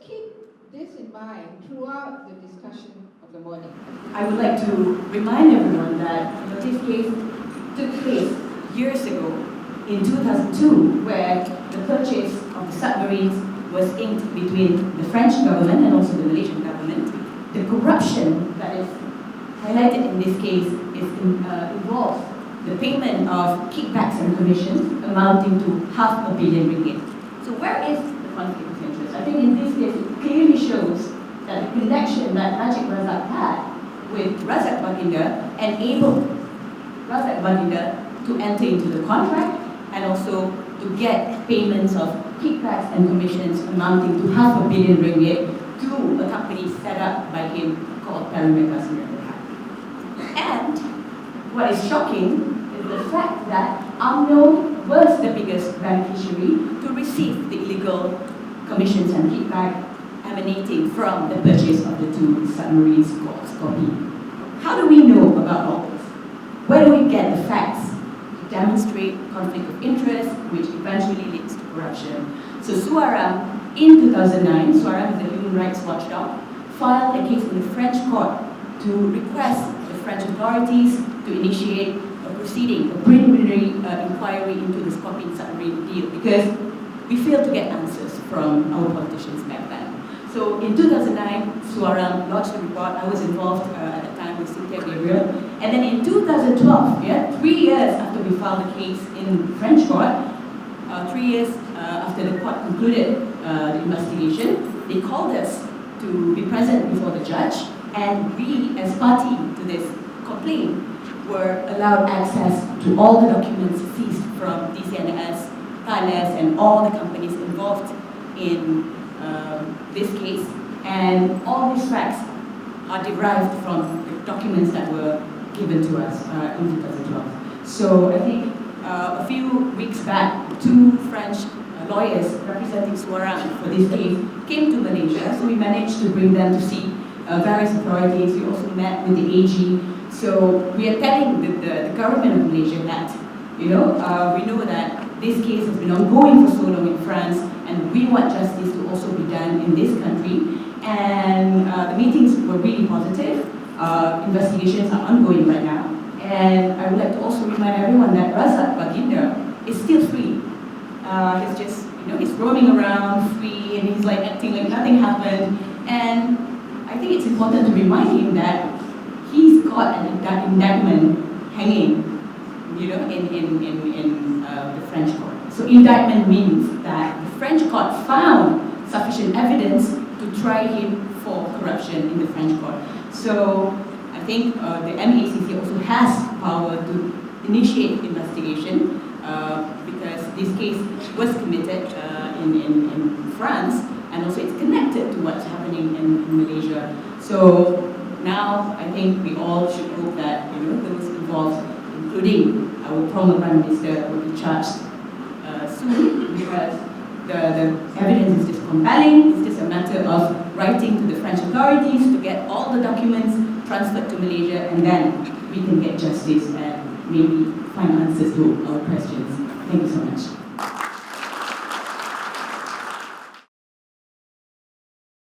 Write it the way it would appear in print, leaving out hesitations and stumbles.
keep this in mind throughout the discussion of the morning. I would like to remind everyone that this case took place years ago in 2002, where the purchase of the submarines was inked between the French government and also the Malaysian government. The corruption that is highlighted in this case involves the payment of kickbacks and commissions amounting to R500 million. So where is the conflict of interest? I think in this case it clearly shows that the connection that Najib Razak had with Razak Baginda enabled Razak Baginda to enter into the contract and also to get payments of kickbacks and commissions amounting to R500 million to a company set up by him called Perimeter. And what is shocking is the fact that UMNO was the biggest beneficiary to receive the illegal commissions and kickback emanating from the purchase of the two submarines called Scorpene. How do we know about all this? Where do we get the facts to demonstrate conflict of interest, which eventually leads to corruption? So Suaram, in 2009, Suaram is a human rights watchdog, filed a case in the French court to request the French authorities to initiate a proceeding, a preliminary inquiry into the Scorpene submarine deal, because we failed to get answers from our politicians back then. So in 2009, Suaram lodged a report. I was involved at the time with Cynthia Gabriel. And then in 2012, 3 years after we filed the case in French court, 3 years after the court concluded the investigation, they called us to be present before the judge, and we, as party to this complaint, were allowed access to all the documents seized from DCNS, Thales, and all the companies involved in this case. And all these facts are derived from the documents that were given to us in 2012. So I think a few weeks back, 2 French lawyers representing Suaram for this case came to Malaysia, so we managed to bring them to see various authorities. We also met with the AG. So we are telling the government of Malaysia that, we know that this case has been ongoing for so long in France, and we want justice to also be done in this country. And the meetings were really positive. Investigations are ongoing right now. And I would like to also remind everyone that Razak Baginda is still free. He's just, he's roaming around free, and he's like acting like nothing happened. And I think it's important to remind him that he's got an indictment hanging, in the French court. So indictment means that the French court found sufficient evidence to try him for corruption in the French court. So I think the MACC also has power to initiate investigation because this case was committed in France, and also it's connected to what's happening in Malaysia. So now I think we all should hope that those involved, including our former Prime Minister, will be charged soon, because the evidence is just compelling. It's just a matter of writing to the French authorities to get all the documents transferred to Malaysia, and then we can get justice and maybe find answers to our questions. Thank you so much.